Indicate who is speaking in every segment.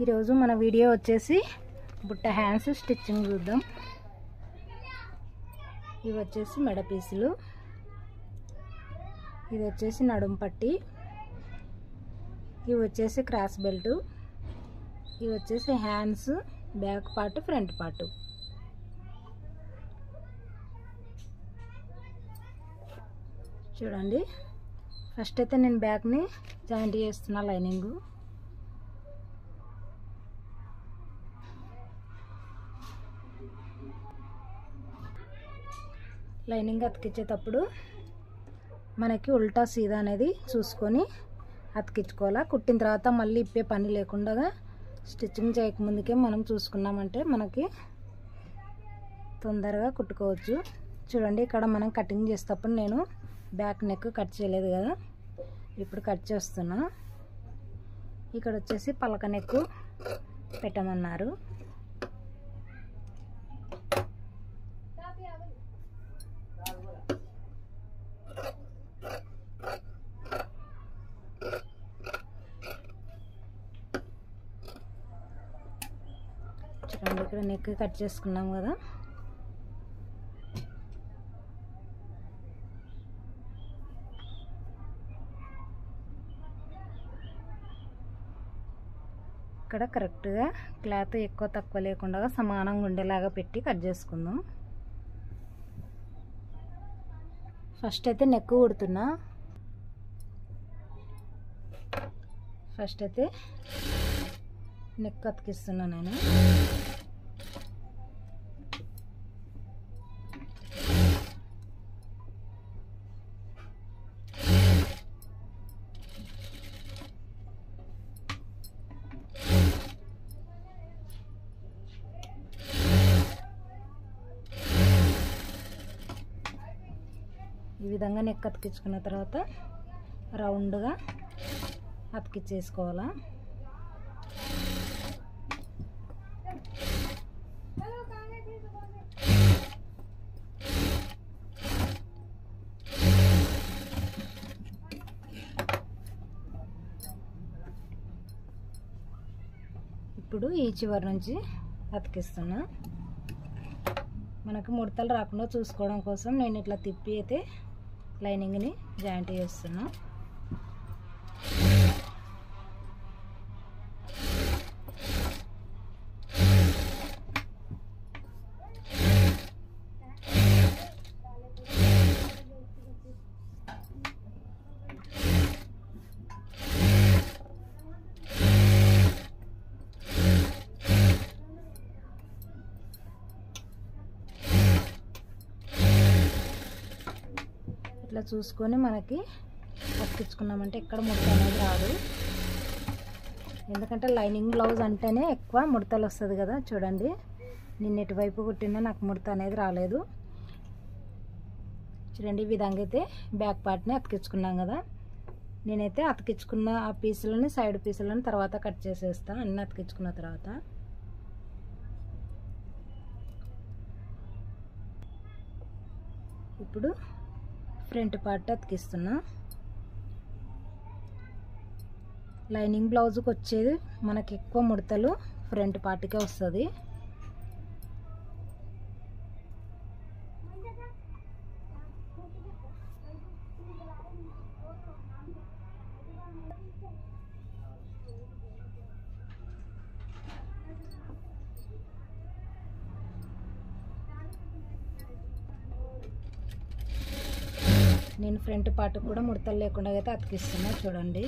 Speaker 1: ఈరోజు మన వీడియో వచ్చేసి బుట్ట హ్యాండ్స్ స్టిచ్చింగ్ చూద్దాం. ఇవి వచ్చేసి మెడ పీసులు, ఇది వచ్చేసి నడుం పట్టి, ఇవి వచ్చేసి క్రాస్ బెల్ట్, ఇవి వచ్చేసి hands back part front part. చూడండి, ఫస్ట్ అయితే నేను బ్యాక్ని జాయింట్ చేస్తున్నా. లైనింగ్ అతికించేటప్పుడు మనకి ఉల్టా సీదా అనేది చూసుకొని అతికించుకోవాలా. కుట్టిన తర్వాత మళ్ళీ ఇప్పే పని లేకుండా స్టిచ్చింగ్ చేయకముందుకే మనం చూసుకున్నామంటే మనకి తొందరగా కుట్టుకోవచ్చు. చూడండి, ఇక్కడ మనం కటింగ్ చేసేటప్పుడు నేను బ్యాక్ నెక్ కట్ చేయలేదు కదా, ఇప్పుడు కట్ చేస్తున్నా. ఇక్కడ వచ్చేసి పలక నెక్ పెట్టమన్నారు. చూడండి, ఇక్కడ నెక్ కట్ చేసుకున్నాం కదా. ఇక్కడ కరెక్ట్గా క్లాత్ ఎక్కువ తక్కువ లేకుండా సమానంగా ఉండేలాగా పెట్టి కట్ చేసుకుందాం. ఫస్ట్ అయితే నెక్ కుడుతున్నా. ఫస్ట్ అయితే నెక్ అతికిస్తున్నా నేను. ఈ విధంగా నెక్ అతికించుకున్న తర్వాత రౌండ్గా అతికించేసుకోవాలా. ఇప్పుడు ఈ చివరి నుంచి అతికిస్తున్నా. మనకు ముడతలు రాకుండా చూసుకోవడం కోసం నేను ఇట్లా తిప్పి అయితే లైనింగ్ని జాయింట్ చేస్తున్నా. ఇట్లా చూసుకొని మనకి అతికించుకున్నామంటే ఎక్కడ ముడత అనేది రాదు. ఎందుకంటే లైనింగ్ బ్లౌజ్ అంటేనే ఎక్కువ ముడతలు వస్తుంది కదా. చూడండి, నేను ఎటువైపు కుట్టినా నాకు ముడత అనేది రాలేదు. చూడండి, ఈ విధంగా అయితే బ్యాక్ పార్ట్ని అతికించుకున్నాం కదా. నేనైతే అతికించుకున్న ఆ పీసులని సైడ్ పీసులను తర్వాత కట్ చేసేస్తాను, అన్నీ అతికించుకున్న తర్వాత. ఇప్పుడు ఫ్రంట్ పార్ట్ అతికిస్తున్నా. లైనింగ్ బ్లౌజ్కి వచ్చేది మనకి ఎక్కువ ముడతలు ఫ్రంట్ పార్ట్కే వస్తుంది. నేను ఫ్రంట్ పార్ట్ కూడా ముడతలు లేకుండా అయితే అతికిస్తున్నా. చూడండి,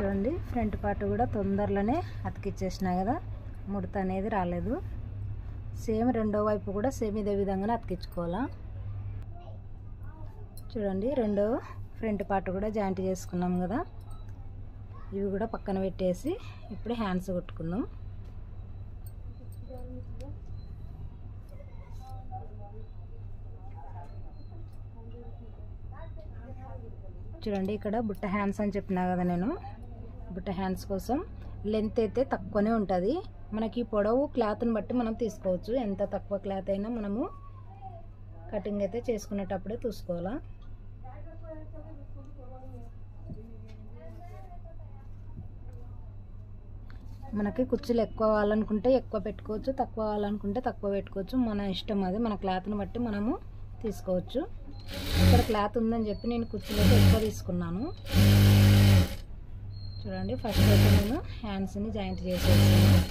Speaker 1: చూడండి ఫ్రంట్ పార్ట్ కూడా తొందరలోనే అతికిచ్చేసినా కదా, ముడత అనేది రాలేదు. సేమ్ రెండో వైపు కూడా సేమ్ ఇదే విధంగానే అతికించుకోవాలా. చూడండి, రెండో ఫ్రంట్ పార్ట్ కూడా జాయింట్ చేసుకున్నాం కదా. ఇవి కూడా పక్కన పెట్టేసి ఇప్పుడు హ్యాండ్స్ కుట్టుకుందాం. చూడండి ఇక్కడ బుట్ట హ్యాండ్స్ అని చెప్పినా కదా నేను, బుట్ట హ్యాండ్స్ కోసం లెంత్ అయితే తక్కువనే ఉంటుంది. మనకి పొడవు క్లాత్ని బట్టి మనం తీసుకోవచ్చు. ఎంత తక్కువ క్లాత్ అయినా మనము కటింగ్ అయితే చేసుకునేటప్పుడే చూసుకోవాలా. మనకి కుచ్చులు ఎక్కువ కావాలనుకుంటే ఎక్కువ పెట్టుకోవచ్చు, తక్కువ కావాలనుకుంటే తక్కువ పెట్టుకోవచ్చు. మన ఇష్టం, అది మన క్లాత్ని బట్టి మనము తీసుకోవచ్చు. ఇక్కడ క్లాత్ ఉందని చెప్పి నేను కుచ్చులు అయితే ఎక్కువ తీసుకున్నాను. చూడండి ఫస్ట్ అయితే నేను హ్యాండ్స్ని జాయింట్ చేసేస్తాను.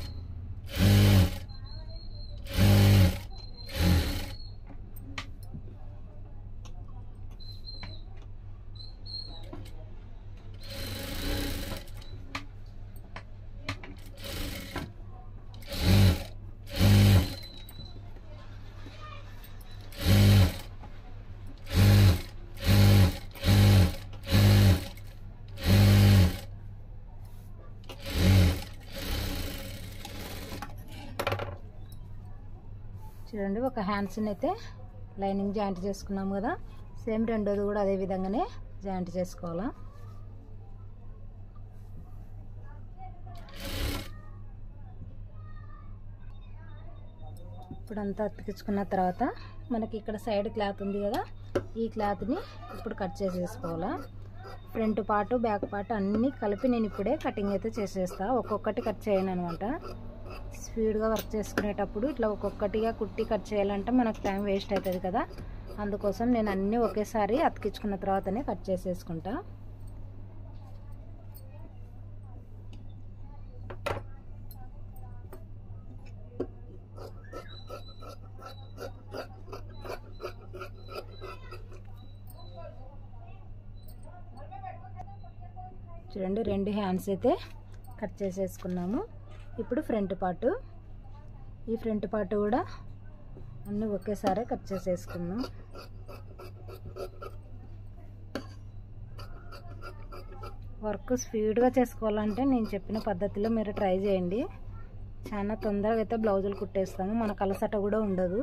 Speaker 1: చూడండి ఒక హ్యాండ్స్ని అయితే లైనింగ్ జాయింట్ చేసుకున్నాము కదా, సేమ్ రెండోది కూడా అదే విధంగానే జాయింట్ చేసుకోవాలా. ఇప్పుడు అంతా అతికించుకున్న తర్వాత మనకి ఇక్కడ సైడ్ క్లాత్ ఉంది కదా, ఈ క్లాత్ని ఇప్పుడు కట్ చేసేసుకోవాలా. ఫ్రంట్ పార్ట్ బ్యాక్ పార్ట్ అన్నీ కలిపి నేను ఇప్పుడే కటింగ్ అయితే చేసేస్తా. ఒక్కొక్కటి కట్ చేయను అనమాట. స్పీడ్గా వర్క్ చేసుకునేటప్పుడు ఇట్లా ఒక్కొక్కటిగా కుట్టి కట్ చేయాలంటే మనకు టైం వేస్ట్ అవుతుంది కదా, అందుకోసం నేను అన్నీ ఒకేసారి అతికించుకున్న తర్వాతనే కట్ చేసేసుకుంటా. చూడండి రెండు హ్యాండ్స్ అయితే కట్ చేసేసుకున్నాము. ఇప్పుడు ఫ్రంట్ పార్ట్, ఈ ఫ్రంట్ పార్ట్ కూడా అన్నీ ఒకేసారి కట్ చేసేసుకున్నాం. వర్క్ స్పీడ్గా చేసుకోవాలంటే నేను చెప్పిన పద్ధతిలో మీరు ట్రై చేయండి. చాలా తొందరగా అయితే బ్లౌజులు కుట్టేస్తాము, మనకు అలసట కూడా ఉండదు.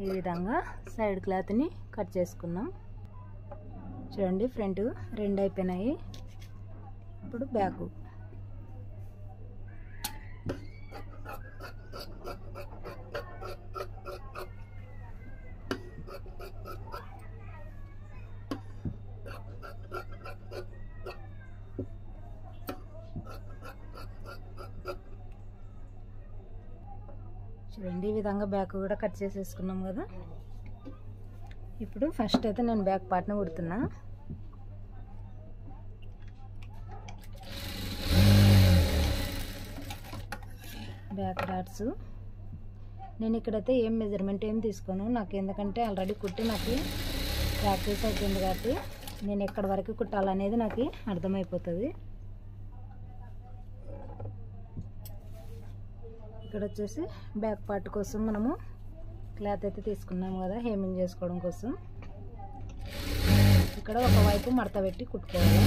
Speaker 1: ఈ విధంగా సైడ్ క్లాత్ని కట్ చేసుకున్నాం. చూడండి ఫ్రంట్ రెండు అయిపోయినాయి. ఇప్పుడు బ్యాక్. చూడండి ఈ విధంగా బ్యాక్ కూడా కట్ చేసేసుకున్నాం కదా. ఇప్పుడు ఫస్ట్ అయితే నేను బ్యాక్ పార్ట్ని కుడుతున్నా. బ్యాక్ డాట్స్ నేను ఇక్కడైతే ఏం మెజర్మెంట్ ఏం తీసుకోను, నాకు ఎందుకంటే ఆల్రెడీ కుట్టి నాకు ప్రాక్టీస్ అవుతుంది కాబట్టి నేను ఎక్కడి వరకు కుట్టాలనేది నాకు అర్థమైపోతుంది. ఇక్కడ వచ్చేసి బ్యాక్ పార్ట్ కోసం మనము క్లాత్ అయితే తీసుకున్నాము కదా హేమింగ్ చేసుకోవడం కోసం. ఇక్కడ ఒకవైపు మడత పెట్టి కుట్టుకోవాలి.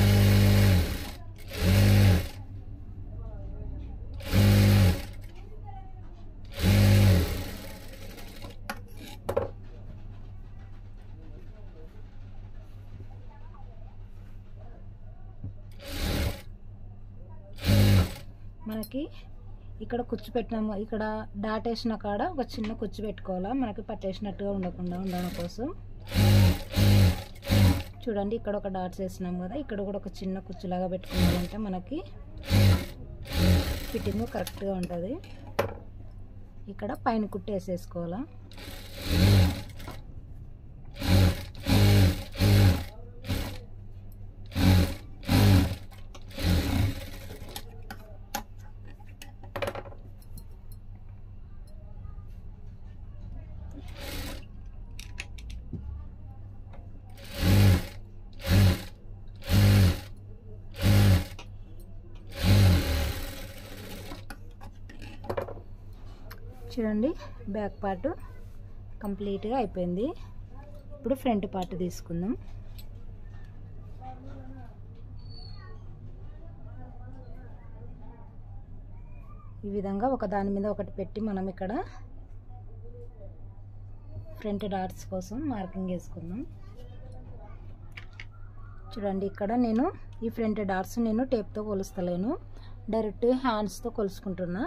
Speaker 1: మనకి ఇక్కడ కుచ్చు పెట్టినాము, ఇక్కడ డాట్ వేసిన కాడ ఒక చిన్న కుచ్చు పెట్టుకోవాలా, మనకి పట్టేసినట్టుగా ఉండకుండా ఉండడం కోసం. చూడండి ఇక్కడ ఒక డాట్స్ వేసినాము కదా, ఇక్కడ కూడా ఒక చిన్న కుచ్చులాగా పెట్టుకున్నామంటే మనకి ఫిట్టింగ్ కరెక్ట్గా ఉంటుంది. ఇక్కడ పైన కుట్టు వేసేసుకోవాలా. చూడండి బ్యాక్ పార్ట్ కంప్లీట్గా అయిపోయింది. ఇప్పుడు ఫ్రంట్ పార్ట్ తీసుకుందాం. ఈ విధంగా ఒక దాని మీద ఒకటి పెట్టి మనం ఇక్కడ ఫ్రంట్ డాట్స్ కోసం మార్కింగ్ వేసుకుందాం. చూడండి, ఇక్కడ నేను ఈ ఫ్రంట్ డాట్స్ నేను టేప్తో కొలుస్తలేను, డైరెక్ట్ హ్యాండ్స్తో కొలుసుకుంటున్నా.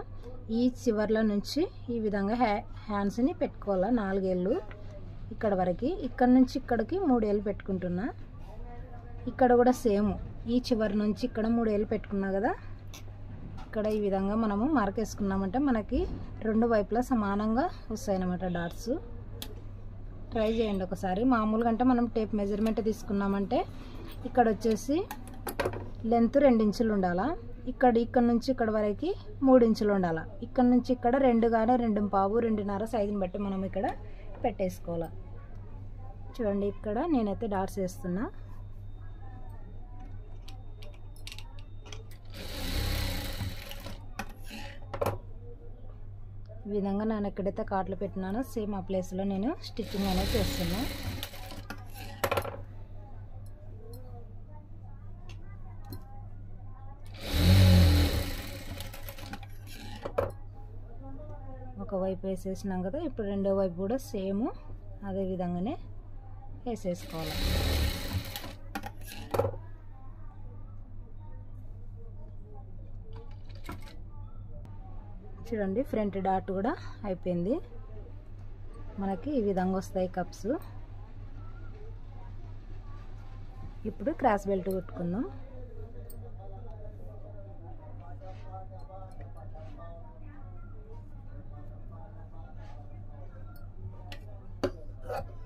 Speaker 1: ఈ చివర్ల నుంచి ఈ విధంగా హ్యాండ్స్ని పెట్టుకోవాలా 4 ఏళ్ళు ఇక్కడ వరకు. ఇక్కడ నుంచి ఇక్కడికి 3 ఏళ్ళు పెట్టుకుంటున్నా. ఇక్కడ కూడా సేమ్ ఈ చివరి నుంచి ఇక్కడ 3 ఏళ్ళు పెట్టుకున్నా కదా, ఇక్కడ ఈ విధంగా మనము మార్క్ వేసుకున్నామంటే మనకి 2 వైపులా సమానంగా వస్తాయన్నమాట డాట్స్. ట్రై చేయండి ఒకసారి. మామూలుగా అంటే మనం టేప్ మెజర్మెంట్ తీసుకున్నామంటే ఇక్కడ వచ్చేసి లెంత్ 2 ఇంచులు ఉండాలా, ఇక్కడ నుంచి ఇక్కడ వరకు 3 ఇంచులు ఉండాలా, ఇక్కడ నుంచి ఇక్కడ 2 కానీ 2.5 2.5 సైజుని బట్టి మనం ఇక్కడ పెట్టేసుకోవాలి. చూడండి, ఇక్కడ నేనైతే డాట్స్ వేస్తున్నా. ఈ విధంగా నేను ఎక్కడైతే కాట్లు పెట్టినానో సేమ్ ఆ ప్లేస్లో నేను స్టిచ్చింగ్ అనేది చేస్తున్నా. ఒకవైపు వేసేసినాం కదా, ఇప్పుడు రెండో వైపు కూడా సేమ్ అదే విధంగానే వేసేసుకోవాలి. చూడండి, ఫ్రంట్ డాట్ కూడా అయిపోయింది. మనకి ఈ విధంగా వస్తాయి కప్స్. ఇప్పుడు క్రాస్ బెల్ట్ కుట్టుకుందాం.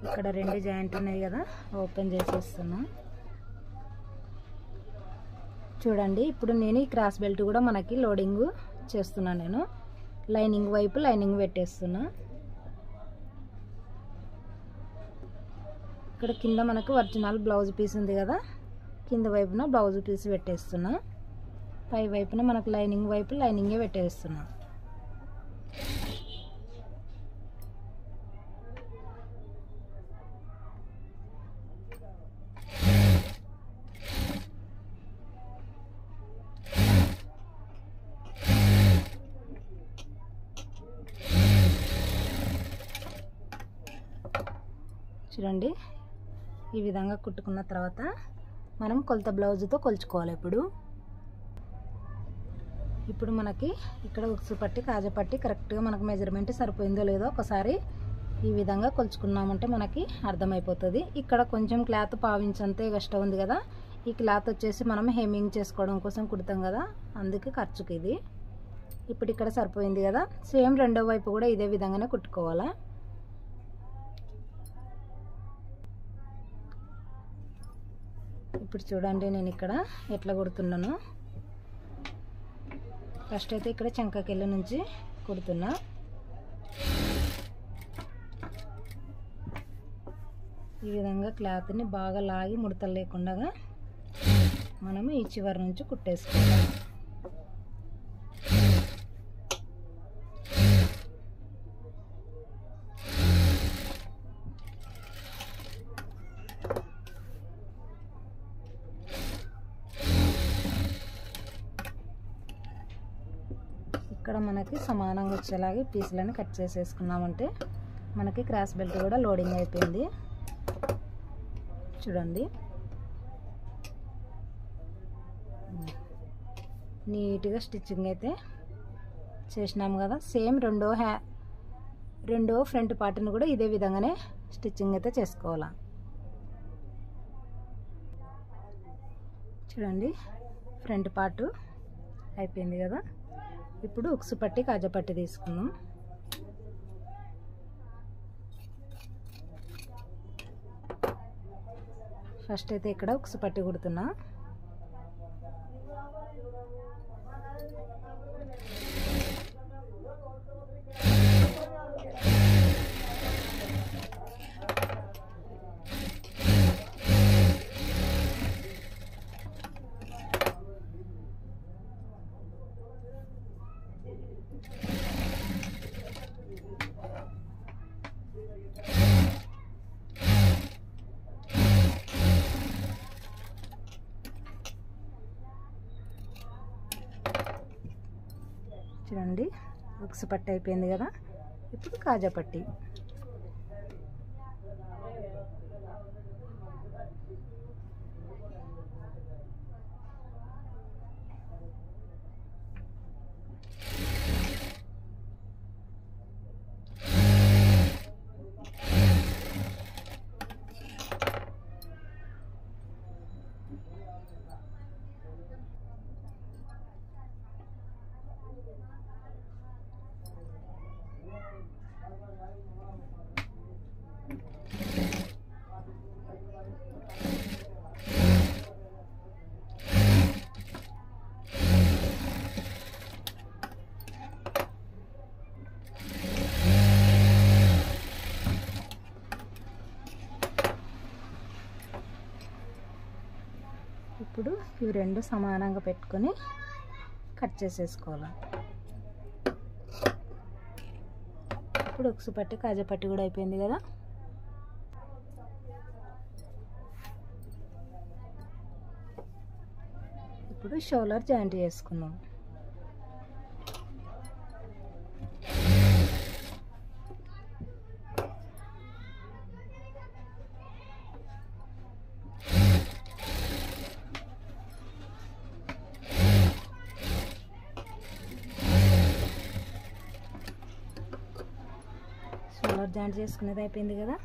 Speaker 1: ఇక్కడ 2 జాయింట్ ఉన్నాయి కదా, ఓపెన్ చేసేస్తున్నా. చూడండి, ఇప్పుడు నేను ఈ క్రాస్ బెల్ట్ కూడా మనకి లోడింగ్ చేస్తున్నాను. నేను లైనింగ్ వైపు లైనింగ్ పెట్టేస్తున్నా. ఇక్కడ కింద మనకు ఒరిజినల్ బ్లౌజ్ పీస్ ఉంది కదా, కింద వైపున బ్లౌజ్ పీస్ పెట్టేస్తున్నా. పై వైపున మనకు లైనింగ్ వైపు లైనింగే పెట్టేస్తున్నా. చూడండి, ఈ విధంగా కుట్టుకున్న తర్వాత మనం కొలత బ్లౌజ్తో కొలుచుకోవాలి. ఇప్పుడు మనకి ఇక్కడ ఉక్సు పట్టి కాజా పట్టి కరెక్ట్గా మనకు మెజర్మెంట్ సరిపోయిందో లేదో ఒకసారి ఈ విధంగా కొలుచుకున్నామంటే మనకి అర్థమైపోతుంది. ఇక్కడ కొంచెం క్లాత్ పావించంతే ఎక్స్ట్రా ఉంది కదా, ఈ క్లాత్ వచ్చేసి మనం హెమ్మింగ్ చేసుకోవడం కోసం కుడతాం కదా, అందుకే ఖర్చుకి ఇది. ఇప్పుడు ఇక్కడ సరిపోయింది కదా, సేమ్ రెండో వైపు కూడా ఇదే విధంగానే కుట్టుకోవాలా. ఇప్పుడు చూడండి, నేను ఇక్కడ ఎట్లా కుడుతున్నాను. ఫస్ట్ అయితే ఇక్కడ చంకకెళ్ళ నుంచి కుడుతున్నా. ఈ విధంగా క్లాత్ని బాగా లాగి ముడతలు లేకుండా మనము ఈ చివరి నుంచి కుట్టేసుకోవాలి. ఇక్కడ మనకి సమానంగా వచ్చేలాగే పీసులను కట్ చేసేసుకున్నామంటే మనకి క్రాస్ బెల్ట్ కూడా లోడింగ్ అయిపోయింది. చూడండి, నీట్గా స్టిచ్చింగ్ అయితే చేసినాము కదా. సేమ్ రెండో ఫ్రంట్ పార్ట్ని కూడా ఇదే విధంగానే స్టిచ్చింగ్ అయితే చేసుకోవాలి. చూడండి, ఫ్రంట్ పార్ట్ అయిపోయింది కదా. ఇప్పుడు ఉక్సు పట్టి కాజా పట్టి తీసుకుందాం. ఫస్ట్ అయితే ఇక్కడ ఉక్సు పట్టి కుడుతున్నా. చూడండి ఉక్సు పట్టి అయిపోయింది కదా. ఇప్పుడు కాజా పట్టి. ఇప్పుడు ఇవి రెండు సమానంగా పెట్టుకొని కట్ చేసేసుకోవాలి. ఇప్పుడు ఉక్సు పట్టి కాజా పట్టి కూడా అయిపోయింది కదా. ఇప్పుడు షోల్డర్ జాయింట్ చేసుకుందాం. షోల్డర్ జాయింట్ చేసుకునేది అయిపోయింది కదా.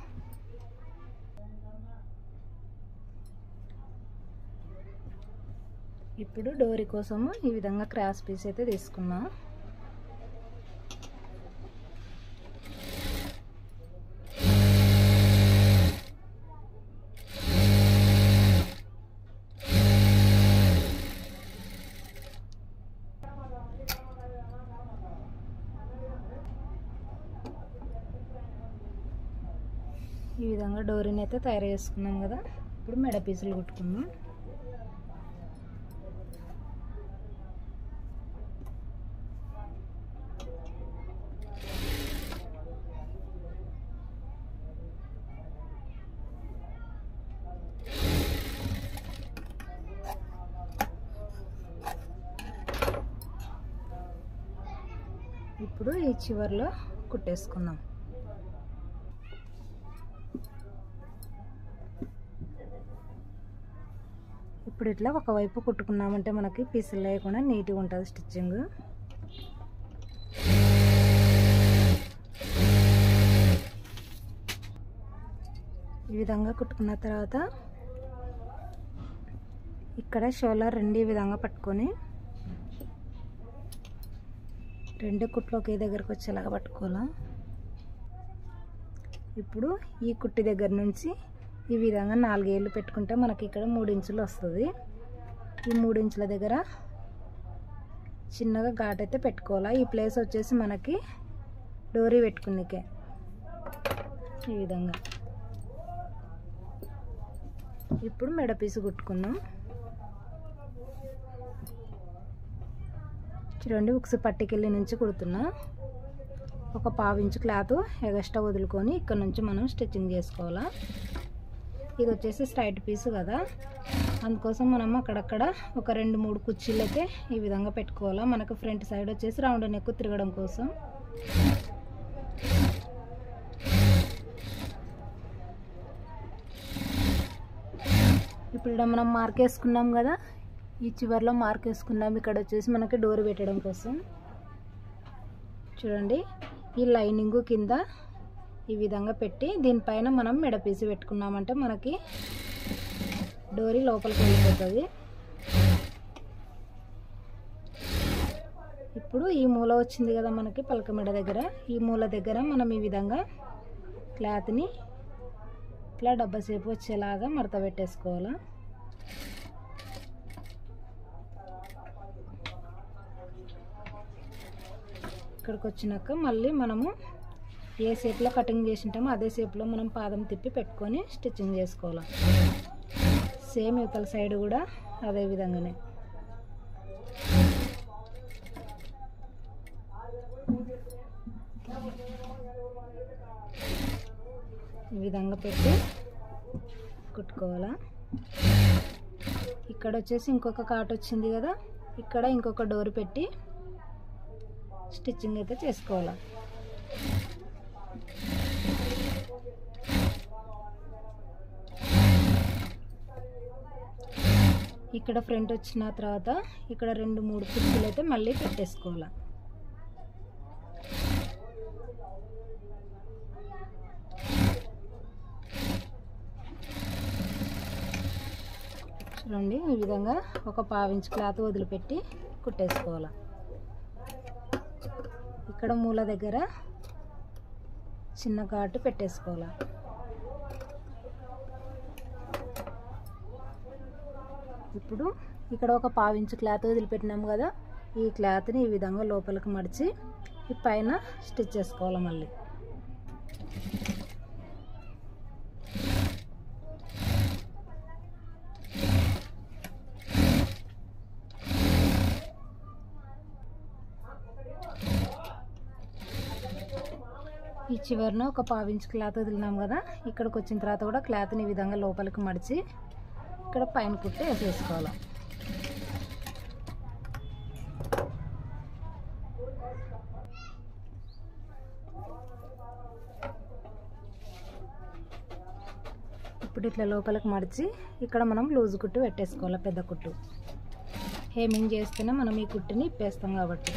Speaker 1: ఇప్పుడు డోరీ కోసము ఈ విధంగా క్రాస్ పీస్ అయితే తీసుకున్నా. ఈ విధంగా డోరీని అయితే తయారు చేసుకున్నాం కదా. ఇప్పుడు మెడ పీసులు కుట్టుకుందాం. ఇప్పుడు ఈ చివర్లో కుట్టేసుకుందాం. ఇప్పుడు ఇట్లా ఒకవైపు కుట్టుకున్నామంటే మనకి పీసులు లేకుండా నీట్గా ఉంటుంది స్టిచ్చింగ్. ఈ విధంగా కుట్టుకున్న తర్వాత ఇక్కడ షోల్డర్ రెండు ఈ విధంగా పట్టుకొని రెండు కుట్లు ఒకే దగ్గరకు వచ్చేలాగా పట్టుకోవాలా. ఇప్పుడు ఈ కుట్టి దగ్గర నుంచి ఈ విధంగా 4 ఏళ్ళు పెట్టుకుంటే మనకి ఇక్కడ 3 ఇంచులు వస్తుంది. ఈ 3 ఇంచుల దగ్గర చిన్నగా ఘాట్ అయితే పెట్టుకోవాలా. ఈ ప్లేస్ వచ్చేసి మనకి డోరీ పెట్టుకునేకే. ఈ విధంగా ఇప్పుడు మెడ పీసు కుట్టుకుందాం. చూడండి ఉక్సు పట్టికెళ్ళి నుంచి కుడుతున్నా. ఒక 1/2 ఇంచు క్లాత్ ఎగస్ట్రా వదులుకొని ఇక్కడ నుంచి మనం స్టిచ్చింగ్ చేసుకోవాలా. ఇది వచ్చేసి స్ట్రైట్ పీసు కదా, అందుకోసం మనం అక్కడక్కడ ఒక 2-3 కుర్చీలు అయితే ఈ విధంగా పెట్టుకోవాలా. మనకు ఫ్రంట్ సైడ్ వచ్చేసి రౌండ్ నెక్ తిరగడం కోసం. ఇప్పుడు ఇక్కడ మనం మార్క్ వేసుకున్నాం కదా, ఈ చివర్లో మార్క్ వేసుకున్నాం. ఇక్కడ వచ్చేసి మనకి డోర్ పెట్టడం కోసం చూడండి ఈ లైనింగ్ కింద ఈ విధంగా పెట్టి దీనిపైన మనం మెడ పీసు పెట్టుకున్నామంటే మనకి డోరీ లోపలికి వెళ్ళిపోతుంది. ఇప్పుడు ఈ మూల వచ్చింది కదా మనకి పలక మెడ దగ్గర, ఈ మూల దగ్గర మనం ఈ విధంగా క్లాత్ని ఇట్లా డబ్బా సేపు వచ్చేలాగా మడత పెట్టేసుకోవాలా. ఇక్కడికి వచ్చినాక మళ్ళీ మనము ఏ షేప్లో కటింగ్ చేసి ఉంటామో అదే షేప్లో మనం పాదం తిప్పి పెట్టుకొని స్టిచ్చింగ్ చేసుకోవాలి. సేమ్ ఇవతల సైడ్ కూడా అదే విధంగానే. ఈ విధంగా పెట్టి కుట్టుకోవాలా. ఇక్కడ వచ్చేసి ఇంకొక కాట్ వచ్చింది కదా, ఇక్కడ ఇంకొక డోర్ పెట్టి స్టిచ్చింగ్ అయితే చేసుకోవాలి. ఇక్కడ ఫ్రంట్ వచ్చిన తర్వాత ఇక్కడ 2-3 కుచ్చులు అయితే మళ్ళీ పెట్టేసుకోవాలి. చూడండి, ఈ విధంగా ఒక 1/2 ఇంచ్ క్లాత్ వదిలిపెట్టి కుట్టేసుకోవాలి. ఇక్కడ మూల దగ్గర చిన్న ఘాటు పెట్టేసుకోవాలి. ఇప్పుడు ఇక్కడ ఒక 1/2 ఇంచ్ క్లాత్ వదిలిపెట్టినాము కదా, ఈ క్లాత్ని ఈ విధంగా లోపలికి మడిచి ఈ పైన స్టిచ్ చేసుకోవాలి. మళ్ళీ ఈ చివరిన ఒక 1/2 ఇంచ్ క్లాత్ వదిలినాం కదా, ఇక్కడికి వచ్చిన తర్వాత కూడా క్లాత్ని ఈ విధంగా లోపలికి మడిచి ఇక్కడ పైన కుట్టి వేసేసుకోవాలి. ఇప్పుడు ఇట్లా లోపలికి మడిచి ఇక్కడ మనం లూజ్ కుట్టు పెట్టేసుకోవాలి. పెద్ద కుట్టు హేమింగ్ చేస్తేనే మనం ఈ కుట్టుని ఇప్పేస్తాం కాబట్టి.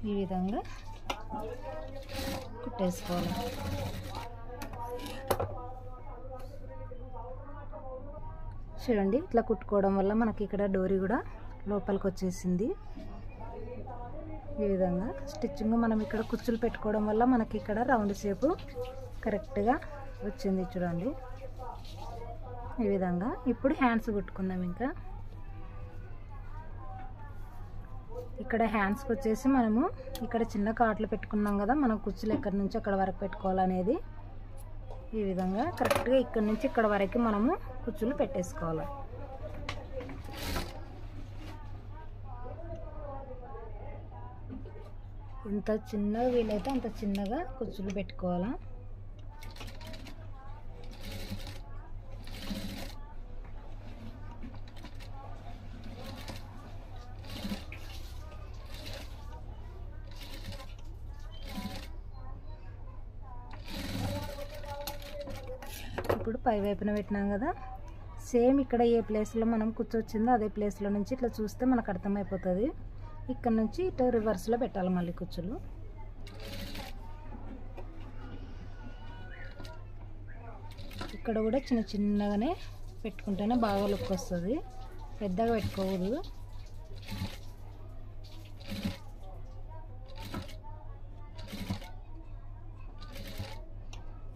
Speaker 1: ఈ విధంగా కుట్టేసుకోవాలి. చూడండి, ఇట్లా కుట్టుకోవడం వల్ల మనకి ఇక్కడ డోరీ కూడా లోపలికి వచ్చేసింది. ఈ విధంగా స్టిచ్చింగ్ మనం ఇక్కడ కుచ్చులు పెట్టుకోవడం వల్ల మనకి ఇక్కడ రౌండ్ షేపు కరెక్ట్గా వచ్చింది. చూడండి, ఈ విధంగా. ఇప్పుడు హ్యాండ్స్ కుట్టుకుందాం. ఇంకా ఇక్కడ హ్యాండ్స్కి వచ్చేసి మనము ఇక్కడ చిన్న కాట్లు పెట్టుకున్నాం కదా, మనం కుచ్చులు ఎక్కడి నుంచి అక్కడ వరకు పెట్టుకోవాలనేది ఈ విధంగా కరెక్ట్గా ఇక్కడ నుంచి ఇక్కడ వరకు మనము కుచ్చులు పెట్టేసుకోవాలి. ఎంత చిన్నగా వీలైతే అంత చిన్నగా కుచ్చులు పెట్టుకోవాలా. ఇప్పుడు పై వైపున పెట్టినాం కదా, సేమ్ ఇక్కడ ఏ ప్లేస్లో మనం కూర్చొచ్చిందో అదే ప్లేస్లో నుంచి ఇట్లా చూస్తే మనకు అర్థమైపోతుంది. ఇక్కడ నుంచి ఇట్లా రివర్స్లో పెట్టాలి మళ్ళీ కుచ్చులు. ఇక్కడ కూడా చిన్న చిన్నగానే పెట్టుకుంటేనే బాగా లుక్ వస్తుంది, పెద్దగా పెట్టుకోకూడదు.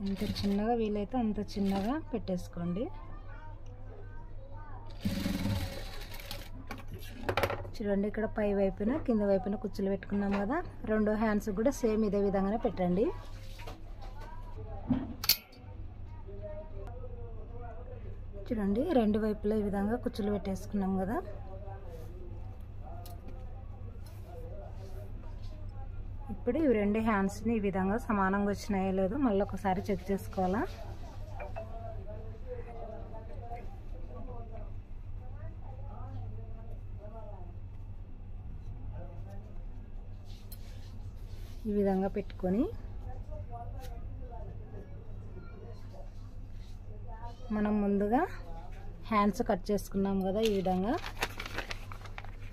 Speaker 1: ఎంత చిన్నగా వీలైతే అంత చిన్నగా పెట్టేసుకోండి. చూడండి, ఇక్కడ పై వైపున కింద వైపున కుచ్చులు పెట్టుకున్నాం కదా, రెండో హ్యాండ్స్ కూడా సేమ్ ఇదే విధంగానే పెట్టండి. చూడండి, రెండు వైపులా ఈ విధంగా కుచ్చులు పెట్టేసుకున్నాం కదా. ఇప్పుడు ఈ రెండు హ్యాండ్స్ని ఈ విధంగా సమానంగా వచ్చినాయో లేదో మళ్ళీ ఒకసారి చెక్ చేసుకోవాలా. ఈ విధంగా పెట్టుకొని మనం ముందుగా హ్యాండ్స్ కట్ చేసుకున్నాం కదా, ఈ విధంగా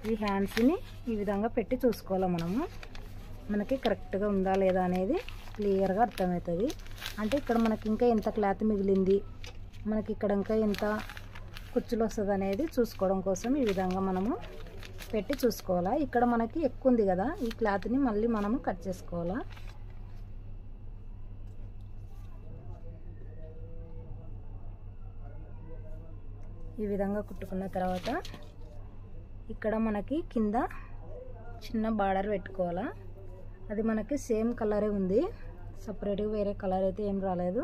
Speaker 1: ఈ హ్యాండ్స్ని ఈ విధంగా పెట్టి చూసుకోవాలి. మనకి కరెక్ట్గా ఉందా లేదా అనేది క్లియర్గా అర్థమవుతుంది. అంటే ఇక్కడ మనకి ఇంకా ఎంత క్లాత్ మిగిలింది, మనకి ఇక్కడ ఇంకా ఎంత కుచ్చులు వస్తుంది అనేది చూసుకోవడం కోసం ఈ విధంగా మనము పెట్టి చూసుకోవాలా. ఇక్కడ మనకి ఎక్కువ ఉంది కదా, ఈ క్లాత్ని మళ్ళీ మనము కట్ చేసుకోవాలా. ఈ విధంగా కుట్టుకున్న తర్వాత ఇక్కడ మనకి కింద చిన్న బార్డర్ పెట్టుకోవాలా. అది మనకి సేమ్ కలరే ఉంది, సపరేట్గా వేరే కలర్ అయితే ఏం రాలేదు.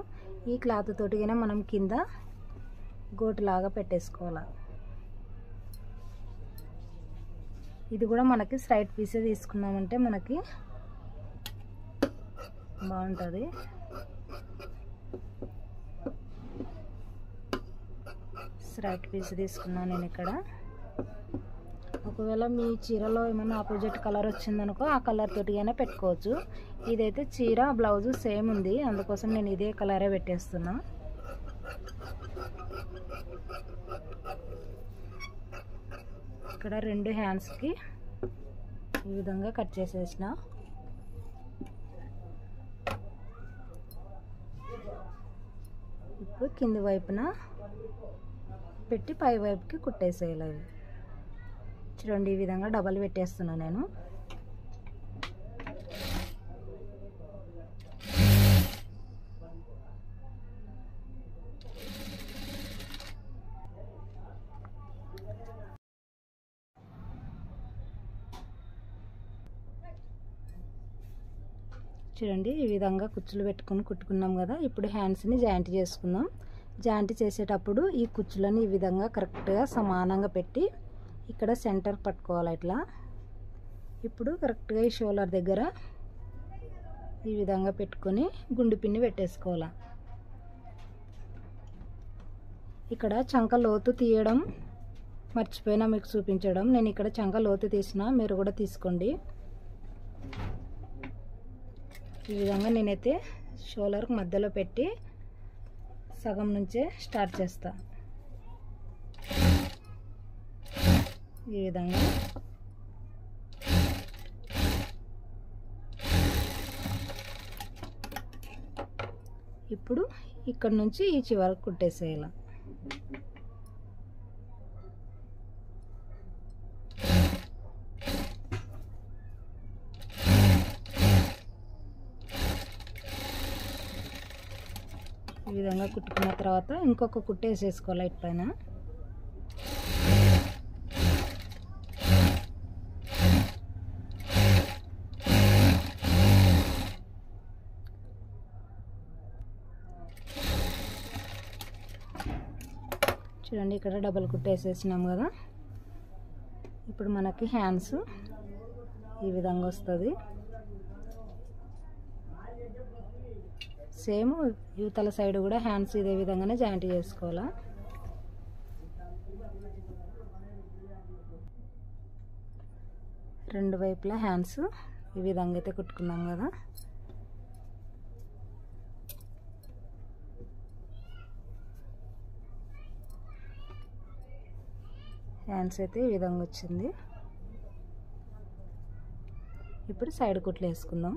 Speaker 1: ఈ క్లాత్ తోటిగానే మనం కింద గోటులాగా పెట్టేసుకోవాలా. ఇది కూడా మనకి స్ట్రైట్ పీసే తీసుకున్నామంటే మనకి బాగుంటుంది. స్ట్రైట్ పీస్ తీసుకున్నాను నేను ఇక్కడ. ఒకవేళ మీ చీరలో ఏమైనా ఆపోజిట్ కలర్ వచ్చిందనుకో ఆ కలర్ తోటిగానే పెట్టుకోవచ్చు. ఇదైతే చీర బ్లౌజు సేమ్ ఉంది, అందుకోసం నేను ఇదే కలరే పెట్టేస్తున్నా. ఇక్కడ 2 హ్యాండ్స్కి ఈ విధంగా కట్ చేసేసిన. ఇప్పుడు కింది వైపున పెట్టి పై వైపుకి కుట్టేసేయాలి. చూడండి ఈ విధంగా డబల్ పెట్టేస్తున్నా నేను. చూడండి ఈ విధంగా కుచ్చులు పెట్టుకొని కుట్టుకున్నాం కదా. ఇప్పుడు హ్యాండ్స్ని జాయింట్ చేసుకుందాం. జాయింట్ చేసేటప్పుడు ఈ కుచ్చులను ఈ విధంగా కరెక్ట్గా సమానంగా పెట్టి ఇక్కడ సెంటర్ పట్టుకోవాలి ఇట్లా. ఇప్పుడు కరెక్ట్గా ఈ షోల్డర్ దగ్గర ఈ విధంగా పెట్టుకొని గుండు పిన్ని పెట్టేసుకోవాలి. ఇక్కడ చంక లోతు తీయడం మర్చిపోయినా మీకు చూపించడం. నేను ఇక్కడ చంక లోతు తీసిన, మీరు కూడా తీసుకోండి. ఈ విధంగా నేనైతే షోల్డర్కి మధ్యలో పెట్టి సగం నుంచే స్టార్ట్ చేస్తా. ఈ విధంగా ఇప్పుడు ఇక్కడ నుంచి ఈ చివరకు కుట్టేసేయాలి. ఈ విధంగా కుట్టుకున్న తర్వాత ఇంకొక కుట్టేసేసుకోవాలి ఇటు పైన. చూడండి ఇక్కడ డబల్ కుట్టేసేసినాం కదా. ఇప్పుడు మనకి హ్యాండ్స్ ఈ విధంగా వస్తుంది. సేమ్ యువతల సైడ్ కూడా హ్యాండ్స్ ఇదే విధంగానే జాయింట్ చేసుకోవాలా. రెండు వైపులా హ్యాండ్స్ ఈ విధంగా అయితే కుట్టుకున్నాం కదా. హ్యాండ్స్ అయితే ఈ విధంగా వచ్చింది. ఇప్పుడు సైడ్ కుట్లు వేసుకుందాం.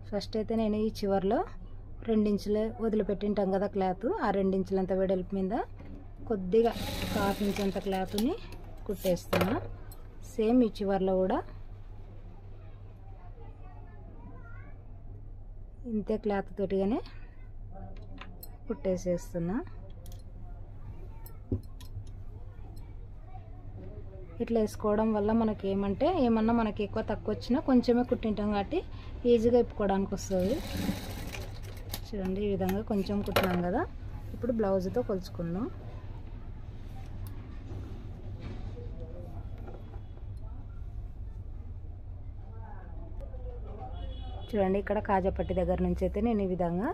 Speaker 1: ఫస్ట్ అయితే నేను ఈ చివర్లో 2 ఇంచులు వదిలిపెట్టింటాం కదా క్లాత్, ఆ 2 ఇంచులంత వెడల్పు మీద కొద్దిగా 1/2 ఇంచ్ అంత క్లాత్ని కుట్టేస్తున్నా. సేమ్ ఈ చివర్లో కూడా ఇంతే క్లాత్ తోటిగానే కుట్టేసేస్తున్నా. ఇట్లా వేసుకోవడం వల్ల మనకి ఏమన్నా మనకి ఎక్కువ తక్కువ వచ్చినా కొంచెమే కుట్టింటాం కాబట్టి ఈజీగా ఇప్పుకోవడానికి వస్తుంది. చూడండి ఈ విధంగా కొంచెం కుట్టినాం కదా. ఇప్పుడు బ్లౌజ్తో కొలుచుకుందాం. చూడండి ఇక్కడ కాజాపట్టి దగ్గర నుంచి అయితే నేను ఈ విధంగా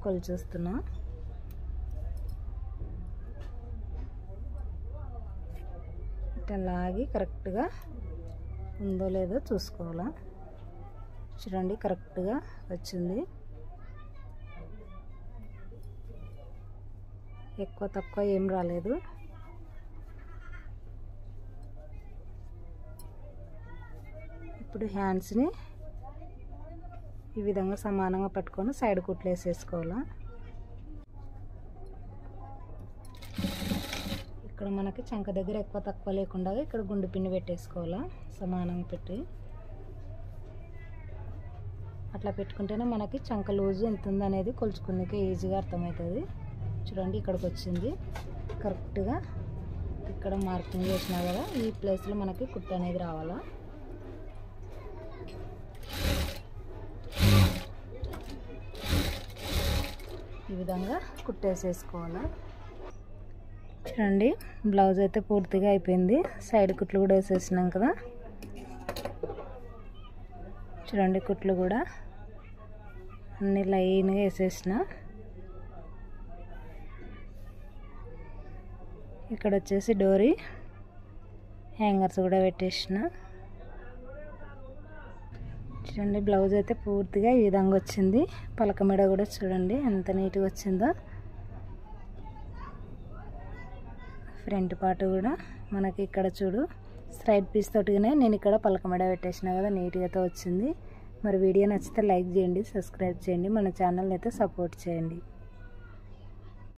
Speaker 1: కొలుచుస్తున్నా. లాగి కరెక్ట్గా ఉందో లేదో చూసుకోవాలా. చూడండి కరెక్ట్గా వచ్చింది. ఎక్కువ తక్కువ ఏం రాలేదు. ఇప్పుడు హ్యాండ్స్ని ఈ విధంగా సమానంగా పట్టుకొని సైడ్ కుట్లు వేసేసుకోవాలా. ఇక్కడ మనకి చంక దగ్గర ఎక్కువ తక్కువ లేకుండా ఇక్కడ గుండు పిన్ని పెట్టేసుకోవాలా సమానంగా పెట్టి. అట్లా పెట్టుకుంటేనే మనకి చంక లూజు ఎంత ఉందనేది కొలుచుకునేకి ఈజీగా అర్థమవుతుంది. చూడండి ఇక్కడికి వచ్చింది కరెక్ట్గా. ఇక్కడ మార్కింగ్ చేసినా కదా ఈ ప్లేస్లో మనకి కుట్టు అనేది రావాలా. ఈ విధంగా కుట్టేసేసుకోవాలా. చూడండి బ్లౌజ్ అయితే పూర్తిగా అయిపోయింది. సైడ్ కుట్లు కూడా వేసేసినాం కదా. చూడండి కుట్లు కూడా అన్ని లైన్గా వేసేసిన. ఇక్కడ వచ్చేసి డోరీ హ్యాంగర్స్ కూడా పెట్టేసిన. చూడండి బ్లౌజ్ అయితే పూర్తిగా ఈ విధంగా వచ్చింది. పలక మెడ కూడా చూడండి ఎంత నీట్గా వచ్చిందో. ఫ్రంట్ పార్ట్ కూడా మనకి ఇక్కడ చూడు స్ట్రైట్ పీస్ తోటిగానే నేను ఇక్కడ పలక మెడ పెట్టేసిన కదా, నీట్గా వచ్చింది. మరి వీడియో నచ్చితే లైక్ చేయండి, సబ్స్క్రైబ్ చేయండి, మన ఛానల్ అయితే సపోర్ట్ చేయండి.